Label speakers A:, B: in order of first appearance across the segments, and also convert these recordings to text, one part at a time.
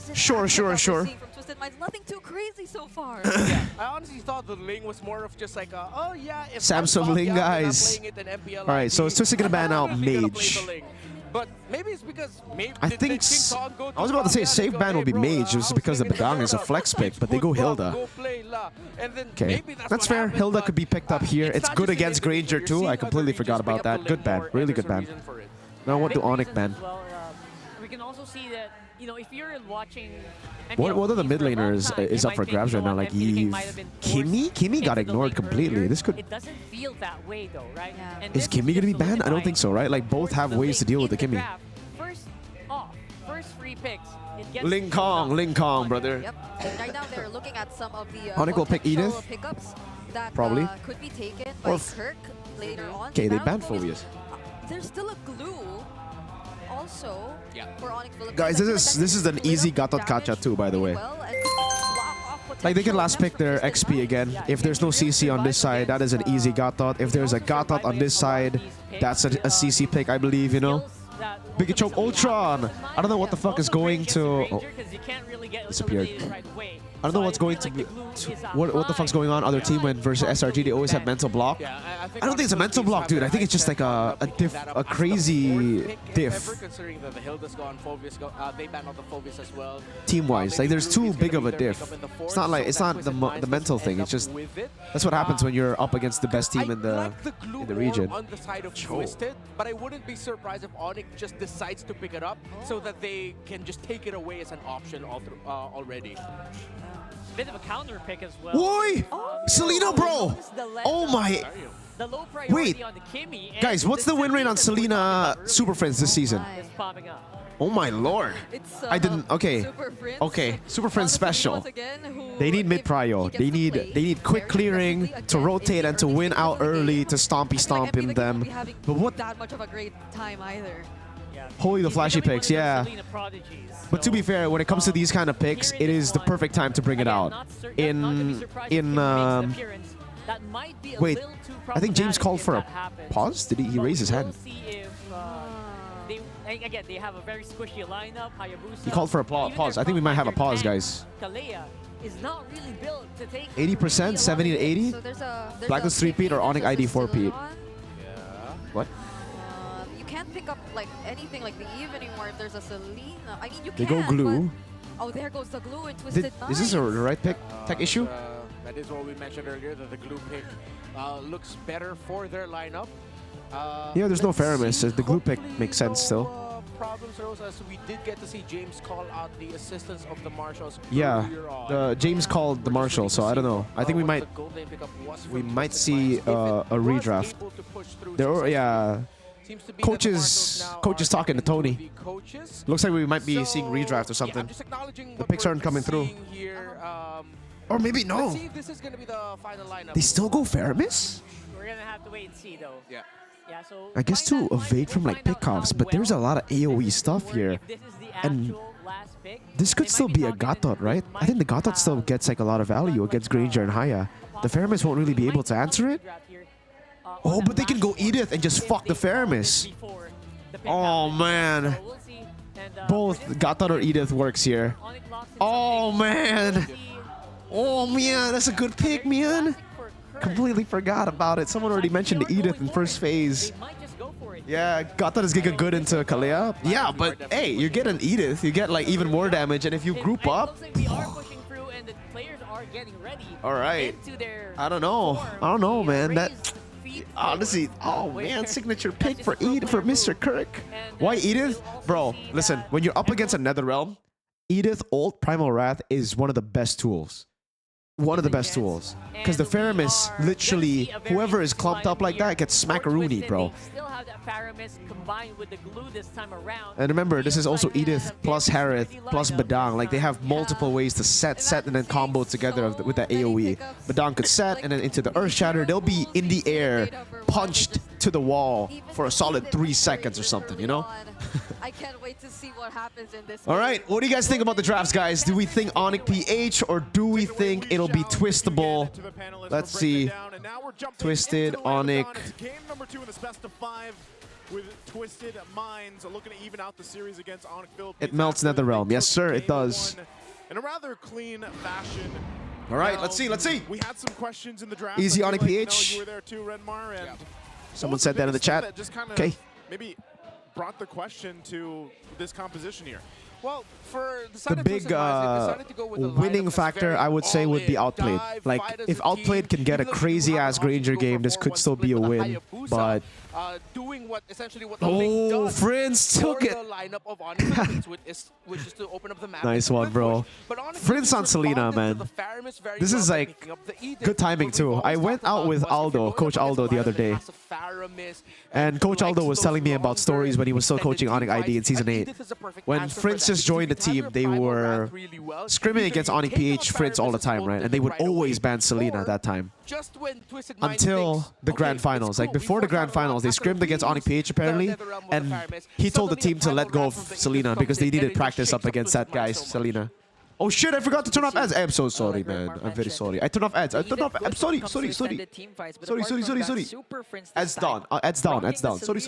A: massive
B: Sure.
A: from Twisted Minds. Nothing too crazy so far.
C: Yeah, I honestly thought the Ling was more of just like, oh yeah, if
B: Samsung
C: I'm
B: Ling,
C: Bob, yeah,
B: guys.
C: then I'm playing it in MPL
B: Alright, so
C: ID.
B: it's Twisted gonna ban out
C: Obviously gonna play
B: Mage.
C: the Ling. But maybe it's because
B: I think I was about to say safe ban will be Mage just because the Badang is a flex pick, but they go Hilda. Okay, that's fair. Hilda could be picked up here. It's good against Granger too. I completely forgot about that. Good ban. Really good ban. Now what do ONIC ban?
D: We can also see that, you know, if you're watching
B: What are the mid laners is up for grabs right now? Like Eve, Kimmy got ignored completely. This could.
D: It doesn't feel that way though, right?
A: Yeah.
D: And
B: Is Kimmy gonna be banned? I don't think so, right? Like both have ways to deal with the Kimmy.
D: First free picks.
B: Ling Kong, brother.
A: Yep. Right now they're looking at some of the
B: ONIC will pick
A: potential
B: Edith.
A: pickups that
B: Probably.
A: Could be taken by
B: Or
A: Kirk later on.
B: Okay, they
A: Now
B: banned
A: the thing
B: Phobias.
A: is, there's still a glue also for ONIC Philippines.
B: Guys, this is an easy Gatot Kacha too, by the way. Like they can last pick their XP again. If there's no CC on this side, that is an easy Gatot. If there's a Gatot on this side, that's a CC pick, I believe, you know. Big Choke Ultron! I don't know what the fuck is going to... Oh, disappeared. I don't know what's going to be... What the fuck's going on? Other team went versus SRG, they always have mental block. I don't think it's a mental block, dude. I think it's just like a crazy diff. Team-wise, like there's too big of a diff. It's not the mental thing. It's just that's what happens when you're up against the best team in the region.
C: On the side of Twisted, but I wouldn't be surprised if ONIC just decides to pick it up so that they can just take it away as an option already.
D: Bit of a counter pick as well.
B: Boy! Selena, bro! Oh my...
D: The low priority
B: Wait,
D: on the Kimmy,
B: guys, what's the win rate on Selena SUPERFRINCE this season?
D: is popping up.
B: Oh my lord. I didn't... Okay. Okay, SUPERFRINCE special. They need mid prio. They need quick clearing to rotate and to win out early to stomp in them. But what...
A: that much of a great time either.
B: Holy the flashy picks, yeah. But to be fair, when it comes to these kind of picks, it is the perfect time to bring it out. Wait, I think James called for a pause? Did he raise his hand?
D: Again, they have a very squishy lineup.
B: He called for a pause. I think we might have a pause, guys.
D: Is not really built to take
B: 80%, 70 to 80?
A: So there's
B: Blacklist 3-peat or ONIC ID 4-peat? What?
A: You can't pick up like anything like the Eve anymore if there's a Selena. I mean, you
B: They
A: can.
B: go glue.
A: Oh, there goes the glue and Twisted
B: Is this a right pick? Tech issue?
C: That is what we mentioned earlier, that the glue pick looks better for their lineup.
B: Yeah, there's no Faramis. The glue pick makes sense still.
C: Problems arose as we did get to see James call out the assistance of the Marshals.
B: Yeah, James called the Marshal, so I don't know. I think we might see a redraft. Coaches talking to Tony. Looks like we might be seeing redraft or something. The picks aren't coming through. Or maybe no. They still go Faramis?
D: We're gonna have to wait and see though.
C: Yeah.
D: So
B: I guess to evade from like pickoffs, but there's a lot of AoE stuff here. And this could still be a Gatot, right? I think the Gatot still gets like a lot of value against Granger and Haya. The Faramis won't really be able to answer it. Oh, but they can go Edith and just fuck the Faramis. Oh man. Both Gatot or Edith works here. Oh man. Oh man, that's a good pick, man. Completely forgot about it. Someone already mentioned Edith in first phase. Yeah, Gatot is Giga good into Kalea. Yeah, but hey, you get an Edith, you get like even more damage, and if you group up... Alright. I don't know, man. That... Honestly, oh man, signature pick for Edith, for Mr. Kirk. Why Edith? Bro, listen, when you're up against a Nether Realm, Edith ult Primal Wrath is one of the best tools. One of the best tools. Because the Faramis, literally, whoever is clumped up like that gets smackaroony, bro. And remember, this is also Edith plus Harith plus Badang. Like, they have multiple ways to set, and then combo together with that AoE. Badang could set, and then into the Earth Shatter, they'll be in the air, punched to the wall for a solid 3 seconds or something, you know?
A: I can't wait to see what happens in this.
B: All right, what do you guys think about the drafts, guys? Do we think ONIC PH or do we think it'll be twistable? Let's see. Twisted, ONIC.
E: with Twisted Minds looking to even out the series against ONIC Philippines.
B: It melts NetherRealm. Yes, sir, it does.
E: In a rather clean fashion.
B: All right, let's see.
E: We had some questions in the draft.
B: Easy
E: I
B: ONIC
E: feel
B: PH.
E: you were there too, Redmar. And
B: Someone said that in the chat. Okay.
E: Maybe brought the question to this composition here.
C: Well, for
B: The big winning factor, I would say, would be outplayed. Like, if outplayed can get a crazy-ass Granger game, this could still be a win. But
C: doing what essentially what the Link does
B: Friends took it.
C: the lineup of ONIC which is to open up the map.
B: Nice one, bro. Friends on Selena, man. This is like good timing too. I went out with Aldo, Coach Aldo, the other day, and Coach Aldo was telling me about stories when he was still coaching ONIC ID in Season 8. When Friends just joined the team, they were scrimming against ONIC PH Friends all the time, right? And they would always ban Selena at that time. Until the Grand Finals. Like, before the Grand Finals, they scrimmed against ONIC PH apparently, and he told the team to let go of Selena because they needed practice up against that guy's Selena. Oh shit, I forgot to turn off ads. I'm so sorry, man. I'm very sorry. I turned off ads. I'm sorry. Ads down. Ads down. Sorry.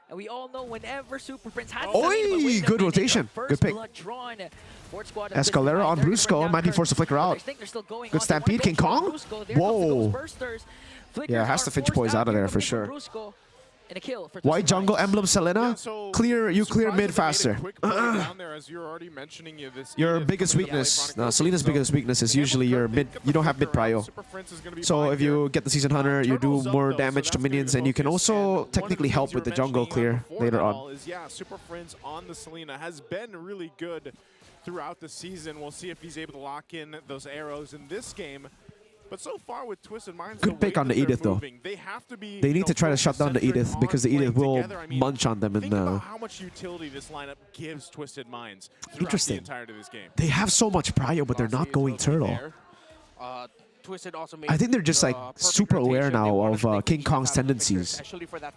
D: And we all know whenever SUPERFRINCE has
B: Oi, good rotation. Good pick. Escalera on Brusco. Might be forced to flicker out. Good stampede. King Kong? Whoa. Yeah, has to Finch Poise out of there for sure. Why jungle emblem Selena? You clear mid faster. Your biggest weakness, Selena's biggest weakness is usually your mid. You don't have mid prio. So if you get the Season Hunter, you do more damage to minions, and you can also technically help with the jungle clear later on.
E: Yeah, SUPERFRINCE on the Selena has been really good throughout the season. We'll see if he's able to lock in those arrows in this game. But so far with Twisted Minds,
B: good pick on the Edith though. They need to try to shut down the Edith because the Edith will munch on them in the.
E: How much utility this lineup gives Twisted Minds.
B: Interesting.
E: The entirety of this game.
B: They have so much prio, but they're not going turtle. I think they're just like super aware now of King Kong's tendencies.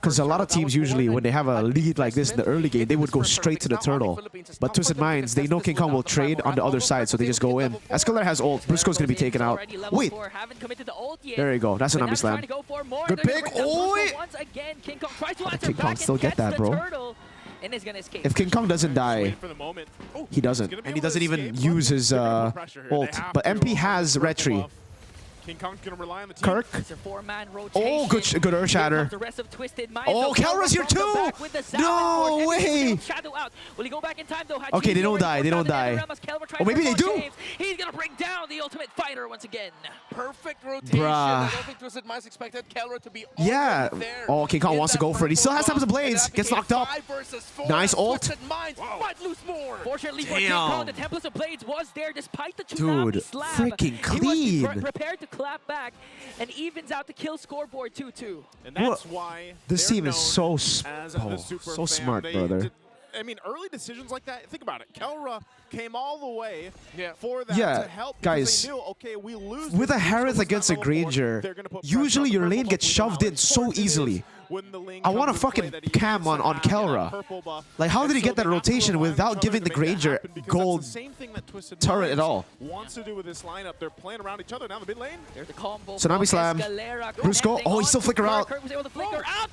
B: Because a lot of teams usually, when they have a lead like this in the early game, they would go straight to the turtle. But Twisted Minds, they know King Kong will trade on the other side, so they just go in. Escalera has ult. Brusco's going to be taken out. Wait. There you go. That's an Ami Slam. Good pick. Oi! King Kong still get that, bro. If King Kong doesn't die, he doesn't. And he doesn't even use his ult. But MP has Retry.
E: King Kong's gonna rely on the team.
B: Kirk. Oh, good Earth Shatter. Oh, Kelra's here too! No way! Okay, they don't die. They don't die. Oh, maybe they do.
D: He's gonna bring down the ultimate fighter once again.
C: Perfect rotation. I don't think Twisted Minds expected Kelra to be
B: yeah. Oh, King Kong wants to go for it. He still has Tempest of Blades. Gets knocked up. Nice ult.
D: Fortunately for King Kong, the Tempest of Blades was there despite the
B: Dude, freaking clean.
D: He was prepared to clap back and evens out the kill scoreboard 2-2.
E: And that's why
B: this team is so smart, brother.
E: I mean, early decisions like that, think about it. Kelra came all the way for that to help.
B: Guys,
E: they knew, okay, we lose
B: with a Harith against a Granger, usually your lane gets shoved in so easily. I want a fucking cam on Kelra. Like, how did he get that rotation without giving the Granger gold turret at all?
E: Wants to do with this lineup. They're playing around each other down the mid lane.
B: Tsunami Slam. Brusco. Oh, he's still flicker out.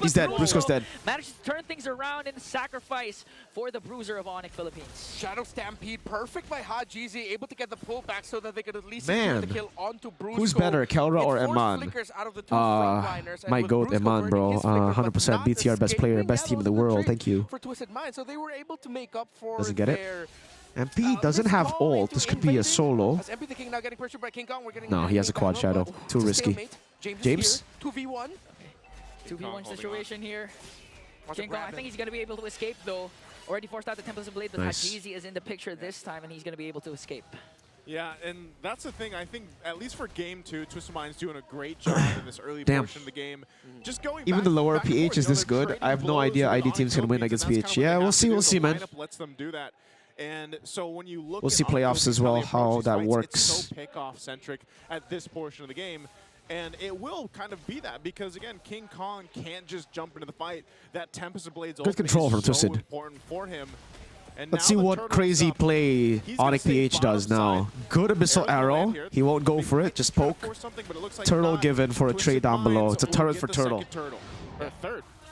B: He's dead. Brusco's dead.
D: Manages to turn things around and sacrifice for the bruiser of ONIC Philippines.
C: Shadow Stampede, perfect by Hajizi, able to get the pullback so that they could at least
B: secure
C: the kill onto Brusco.
B: Who's better, Kelra or Eman? My goat, Eman, bro. 100% BTR best player, best team in the world. Thank you.
C: For Twisted Minds, so they were able to make up for
B: doesn't get it. MP doesn't have ult. This could be a solo. No, he has a quad shadow. Too risky. James?
C: 2v1.
D: 2v1 situation here. King Kong, I think he's going to be able to escape though. Already forced out the Tempest of Blade, but Hajizi is in the picture this time and he's going to be able to escape.
E: Yeah, and that's the thing. I think, at least for Game 2, Twisted Minds doing a great job in this early portion of the game. Just going
B: even the lower PH is this good. I have no idea ID teams can win against PH. Yeah, we'll see, man.
E: Lets them do that. And so when you look
B: we'll see playoffs as well, how that works.
E: It's so pick-off-centric at this portion of the game. And it will kind of be that because, again, King Kong can't just jump into the fight. That Tempest of Blades
B: good control from Twisted.
E: Important for him. And
B: let's see what crazy play ONIC PH does now. Good Abyssal Arrow. He won't go for it, just poke. Turtle given for a trade down below. It's a turret for Turtle.
E: Third.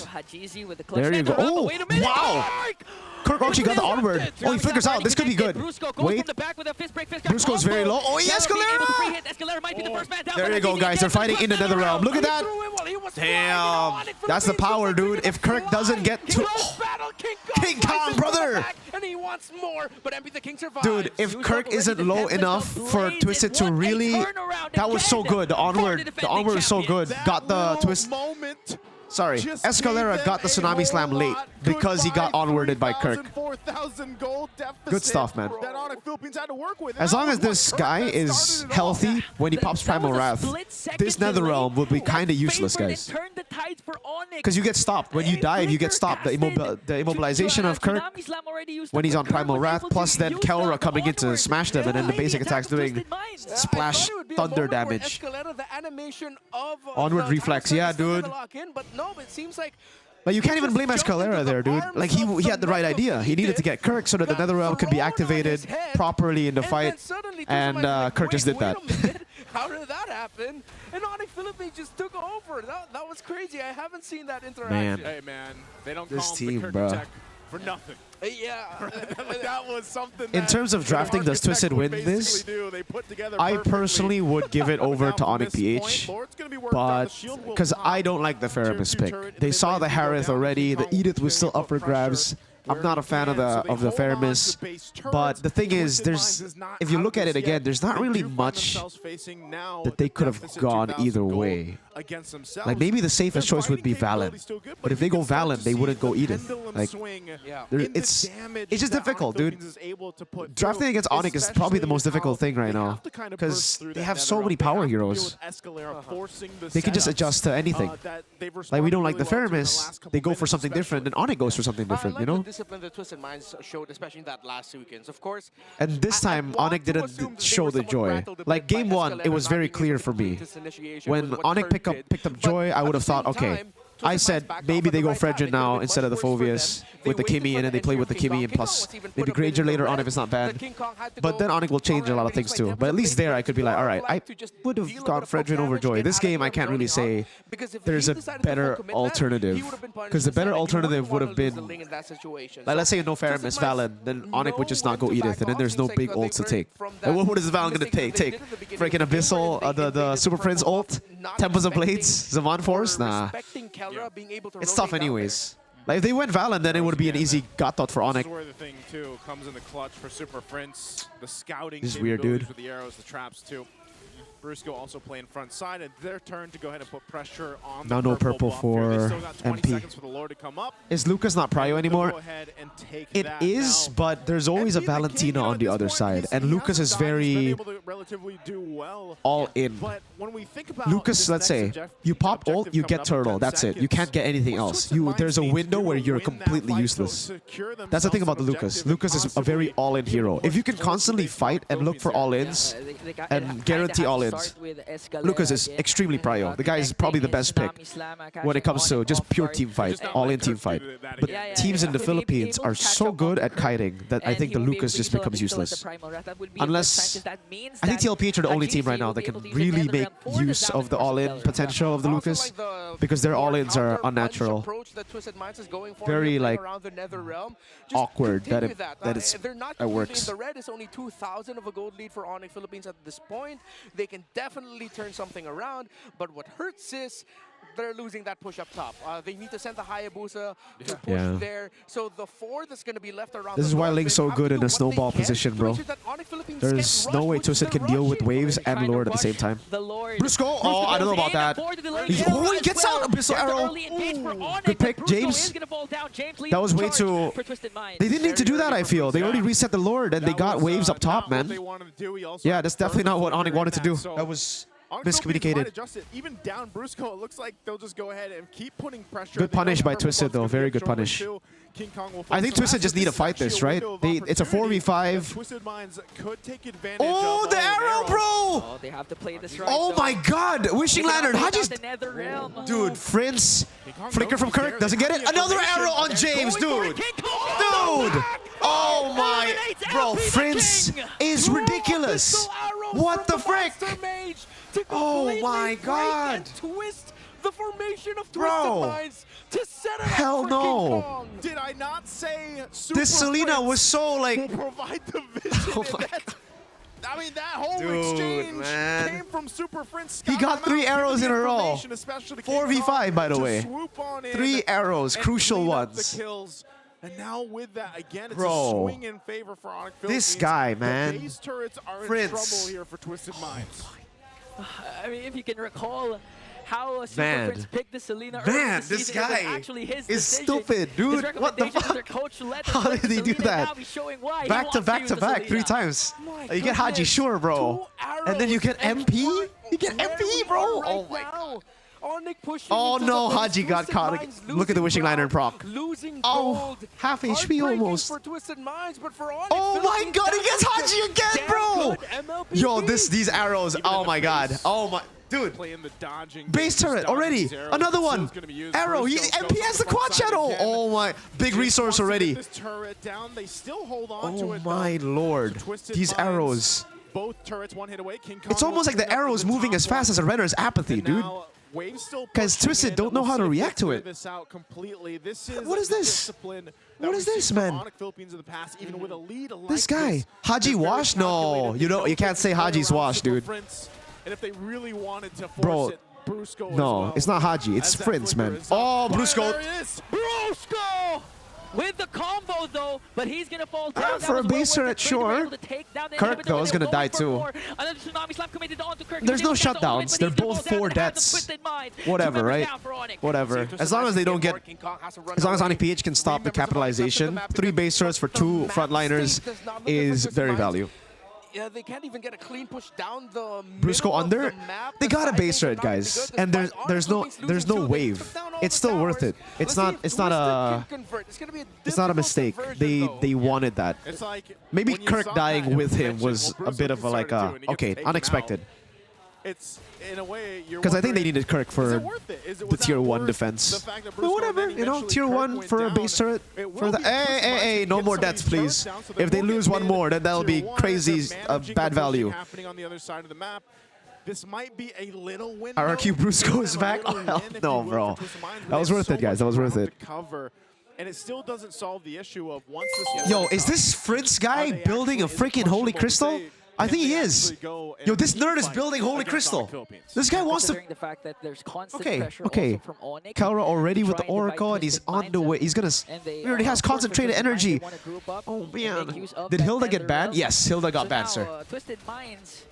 D: Hajizi with the clutch.
B: There you go.
D: Nether up, but
B: Oh,
D: wait a minute.
B: wow.
D: Mark!
B: Kirk actually got the onward. Oh, he flickers out. This could be good. Wait. Brusco's very low. Oh, yes, Escalera! There you go, guys. They're fighting in the Nether realm. Look at that. Damn. That's the power, dude. If Kirk doesn't get to... King Kong, brother!
C: And he wants more, but MP the King survives.
B: Dude, if Kirk isn't low enough for Twisted to really... That was so good. The onward was so good. Got the twist. Sorry, Escalera got the Tsunami Slam late because he got onwarded by Kirk. Good stuff, man. As long as this guy is healthy when he pops Primal Wrath, this Nether Realm will be kind of useless, guys. Because you get stopped. When you dive, you get stopped. The immobilization of Kirk when he's on Primal Wrath, plus then Kelra coming in to smash them, and then the basic attacks doing splash thunder damage. Onward reflex, yeah, dude. But you can't even blame Escalera there, dude. Like, he had the right idea. He needed to get Kirk so that the Nether Realm could be activated properly in the fight, and Kirk just did that.
C: How did that happen? And ONIC Philippines just took over. That was crazy. I havenn't seen that interaction.
B: Man.
E: Hey, man. They don't
B: This
E: call
B: team,
E: the Kirk
B: bro.
E: attack for nothing.
C: Yeah.
E: That was something
B: In terms of drafting, does Twisted win this? I personally would give it over to ONIC PH, but because I don't like the Feramis pick. They saw the Harith already. The Edith was still up for grabs. I'm not a fan of the Feramis, but the thing is, if you look at it again, there's not really much that they could have gone either way. Like, maybe the safest choice would be Valen, but if they go Valen, they wouldn't go Edith. Like, it's just difficult, dude. Drafting against ONIC is probably the most difficult thing right now, because they have so many power heroes. They can just adjust to anything. Like, we don't like the Feramis, they go for something different, and ONIC goes for something different, you know?
C: Discipline the Twisted Minds showed, especially in that last weekend. Of course,
B: and this time ONIC didn't show the joy. Like, game one, it was very clear for me. When ONIC picked up joy, I would have thought, okay, I said maybe they go Fredrin now instead of the Phoveus with the Kimmy, and then they play with the Kimmy and plus maybe Granger later on if it's not bad. But then ONIC will change a lot of things too. But at least there I could be like, alright, I would have gone Fredrin over Joy. This game I can't really say there's a better alternative. Because the better alternative would have been, like, let's say no Feramis Valen, then ONIC would just not go Edith, and then there's no big ults to take. And what is Valen gonna take? Freaking Abyssal, the Super Prince ult? Temples of Blades? Zaman Force? Nah. It's tough anyways. Like, if they went Valen, then it would be an easy Gatot for ONIC.
E: This is where the thing too comes in the clutch for SUPERFRINCE. The scouting
B: This is weird, dude.
E: with the arrows, the traps too. Brusco also playing front side, and their turn to go ahead and put pressure on
B: Now
E: the
B: no purple
E: buff here. They
B: for
E: still got 20
B: MP.
E: seconds for the Lord to come up.
B: Is Lucas not prio anymore?
E: Go ahead and take
B: It
E: that
B: is,
E: now.
B: but there's always a
E: MP, the king,
B: Valentina on
E: at
B: the
E: this
B: other
E: point,
B: side, and
E: he
B: Lucas
E: has
B: is
E: been
B: very
E: able to relatively do well.
B: all in.
E: But when we think about
B: Lucas,
E: this
B: let's
E: next
B: say, you pop ult, you get turtle, that's it. You can't get anything else. There's a window where you're completely useless. That's the thing about the Lucas. Lucas is a very all-in hero. If you can constantly fight and look for all-ins and guarantee all-ins, Lucas is extremely prio. The guy is probably the best pick when it comes to just pure team fight, all-in team fight. But teams in the Philippines are so good at kiting that I think the Lucas just becomes useless. Unless, I think TLPH are the only team right now that can really make use of the all-in potential of the Lucas, because their all-ins are unnatural. Very, like, awkward that it works.
C: The red is only 2,000 of a gold lead for ONIC Philippines at this point. They can definitely turn something around, but what hurts is they're losing that push up top. They need to send the Hayabusa to push there. So the 4 that's going to be left around.
B: This is why Link's so good in a snowball position, bro. There's no way Twisted can deal with waves and Lord at the same time. Brusco! Oh, I don't know about that. He gets out! Abyssal Arrow! Good pick, James. That was way too... They didn't need to do that, I feel. They already reset the Lord and they got waves up top, man. Yeah, that's definitely not what ONIC wanted to do. That was miscommunicated.
E: Even down Brusco, it looks like they'll just go ahead and keep putting pressure.
B: Good punish by Twisted, though. Very good punish. I think Twisted just need to fight this, right? It's a 4v5. Oh, the arrow, bro!
D: Oh, they have to play this right.
B: Oh my god! Wishing Lantern, how just... Dude, Prince. Flicker from Kirk, doesn't get it. Another arrow on James, dude! Dude! Oh my... Bro, Prince is ridiculous! What the frick? Oh my god!
C: The formation of Twisted
B: Bro.
C: Minds to set it
B: Hell
C: up for
B: no.
C: King Kong.
E: Did I not say
B: This Selena was so like...
E: will provide the vision
B: Oh
E: in
B: my
E: that? I mean, that whole
B: Dude,
E: exchange
B: man.
E: came from SUPERFRINCE.
B: He got 3 arrows in a row. 4v5, by the way. 3 arrows, crucial ones.
E: Kills. And now with that, again, it's
B: Bro.
E: a swing in favor for ONIC Philippines.
B: This guy, man.
E: The base turrets are in
B: Prince.
E: trouble here for Twisted Minds.
D: I mean, if you can recall how
B: Man.
D: SUPERFRINCE picked the Selena
B: Man,
D: early this
B: this
D: season, it was
B: guy
D: actually his
B: is
D: decision.
B: stupid, dude.
D: His
B: What the
D: recommendation to
B: fuck?
D: their coach let
B: How
D: them
B: did he
D: select
B: do
D: Selena,
B: that?
D: now he's showing why he
B: Back to
D: wants
B: back
D: use
B: to
D: the
B: back 3
D: Selena.
B: times.
C: My
B: You get Haji,
C: goodness.
B: sure, bro.
C: 2
B: And then you
C: arrows
B: get
C: and
B: MP?
C: we're
B: You get
C: where
B: MP,
C: we
B: bro?
C: are
B: Oh
C: right
B: my
C: now. ONIC pushing
B: Oh
C: into
B: no,
C: the base.
B: Haji got
C: Twisted
B: caught.
C: Minds
B: Look at the wishing
C: losing
B: liner
C: ground,
B: proc.
C: losing
B: Oh,
C: gold.
B: half HP
C: Heartbreaking
B: almost.
C: for Twisted Minds, but for ONIC
B: Oh my
C: Philippines,
B: god, he
C: that
B: gets
C: was
B: Haji again,
C: damn
B: bro!
C: good MLBB.
B: Yo, these arrows,
E: Even
B: oh
E: in
B: my
E: the
B: god.
E: face.
B: Oh my, dude.
E: Playing the dodging.
B: Base turret already. Another one. Arrow. He MPS the quad channel. Oh my, big resource already.
E: This turret down. They still hold on to
B: Oh
E: it.
B: my lord.
E: Twisted
B: These
E: Minds,
B: arrows.
E: Both turrets one hit away. King Kong
B: It's almost like the
E: will clean up
B: arrow's
E: the
B: moving
E: top
B: as fast
E: one.
B: as a render's apathy,
E: And
B: dude.
E: now Wave's still
B: 'Cause
E: pushing
B: Twisted
E: in.
B: don't know
E: We'll
B: how to
E: see if they
B: react to
E: clear
B: it.
E: This out completely. This is
B: What is
E: the
B: this?
E: discipline that
B: What
E: we've
B: is this,
E: seen from
B: man?
E: ONIC Philippines in the past, even with a lead like
B: This guy, Haji
E: They're very
B: Wash? No,
E: calculated.
B: you
E: They
B: know, you can't
E: they
B: say
E: can play
B: Haji's
E: around
B: Wash, dude.
E: SUPERFRINCE, and if they really wanted to force
B: Bro,
E: it, Brusco as
B: no,
E: well.
B: it's not Haji, it's
E: As that
B: Prince,
E: flicker
B: man.
E: is up.
B: Oh, Brusco.
E: There it is.
D: Brusco with the combo though, but he's gonna fall down.
B: For a base turret, sure. Kirk, though, is gonna die too. There's no shutdowns. They're both 4 deaths. Whatever, right? Whatever. As long as they don't get... As long as ONIC PH can stop the capitalization, 3 base turrets for 2 frontliners is very value.
C: Yeah, they can't even get a clean push down the
B: Brusco
C: middle of
B: under?
C: the map.
B: They
C: The
B: got a
C: side
B: base
C: things are
B: turret,
C: not very
B: guys.
C: good.
B: And
C: Despite
B: there's
C: ONIC
B: no
C: Philippines losing two, they
B: wave.
C: took down all
B: It's
C: the
B: still worth
C: towers.
B: it. It's
C: Let's
B: not
C: see if
B: it's not
C: Twisted
B: a
C: can convert. It's gonna be a
B: it's not a
C: difficult
B: mistake.
C: conversion,
B: They
C: though.
B: wanted that.
E: It's like
B: Maybe
E: when you
B: Kirk
E: saw
B: dying
E: that
B: with him
E: mention,
B: was
E: well,
B: a bit
E: Brusco
B: of a like
E: started too, and he gets to
B: okay,
E: take him
B: unexpected.
E: out. It's in a way you're
B: Because I think they
E: wondering,
B: needed Kirk
E: is
B: for
E: it worth it? Is it,
B: the
E: was that
B: tier 1
E: worth
B: defense.
E: the fact that
B: But
E: Brusco
B: whatever,
E: and then
B: you know,
E: eventually
B: tier
E: Kirk
B: 1
E: went
B: for a
E: down?
B: base turret.
E: It will
B: For the
E: be Twisted Minds
B: hey,
E: to
B: no
E: get
B: more
E: some of
B: deaths,
E: these
B: please.
E: turrets down, so they
B: If they
E: will get
B: lose one
E: mid
B: more, then that'll
E: tier
B: be
E: 1 as
B: crazy
E: they're managing
B: bad
E: the pushing
B: value.
E: happening on the other side of the map. This might be a little win.
B: RRQ Brusco is back? Oh, hell no, bro. That was worth it, guys. That was worth it.
E: And it still doesn't solve the issue of once this
B: Yo, is this Fritz guy building a freaking Holy Crystal? I think he is. Yo, this nerd is building Holy Crystal. This guy wants to...
D: Considering the fact that there's constant
B: Okay,
D: pressure
B: okay.
D: also from ONIC.
B: Kalra already with the
D: Trying to divide
B: Oracle, and he's
D: Twisted
B: on
D: Minds
B: the way.
D: up.
B: He's gonna...
D: And they
B: He already has
D: of course,
B: concentrated
D: for Twisted
B: energy.
D: Minds, they wanna group up
B: Oh,
D: and make
B: man.
D: use of
B: Did
D: that
B: Hilda get
D: Nether
B: banned?
D: realm.
B: Yes, Hilda got
D: So
B: banned,
D: now,
B: sir.
D: Twisted Minds.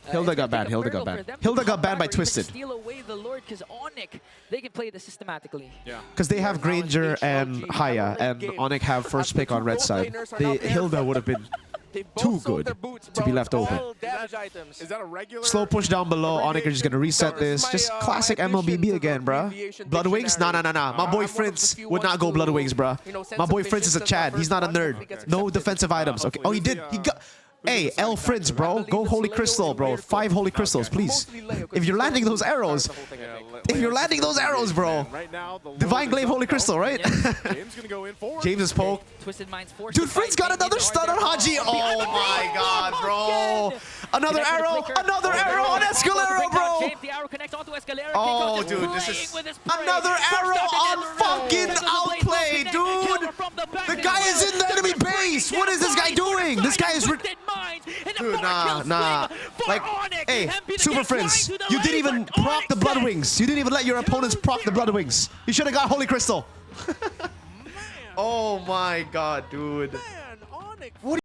B: Hilda
D: it's
B: got
D: gonna
B: banned.
D: take a
B: Hilda got
D: miracle
B: banned.
D: for them to
B: Hilda got
D: come
B: banned by
D: back or even
B: Twisted.
D: Steal away the Lord, because ONIC, they can play this systematically.
E: Yeah.
B: Because they have Granger and Haya, and ONIC have first pick on red side. Hilda would have been too good to be left open.
E: Is that a regular?
B: Slow push down below. ONIC are just gonna reset this. Just classic MLBB again, bruh. Bloodwings? Nah. My boy Fritz would not go Bloodwings, bruh. My boy Fritz is a Chad. He's not a nerd. No defensive items. Okay. Oh, he did. He got... Hey, L Fritz, bro. Go Holy Crystal, bro. 5 Holy Crystals, please. If you're landing those arrows... If you're landing those arrows, bro. Divine Glaive Holy Crystal, right?
E: James gonna go in forward.
B: James is poke.
D: Twisted Minds forced
B: Dude,
D: to
B: Fritz
D: fight.
B: got another stun on Haji. Oh my god, bro. Another arrow. Another arrow on Escalero, bro. Oh, dude, this is another arrow on fucking outplay, dude. The guy is in the enemy base. What is this guy doing? This guy is... Dude, nah. Like, hey, SUPERFRINCE, you didn't even proc the Bloodwings. You didn't even let your opponents proc the Bloodwings. You should have got Holy Crystal. Oh my god, dude.
C: Man, ONIC.
B: What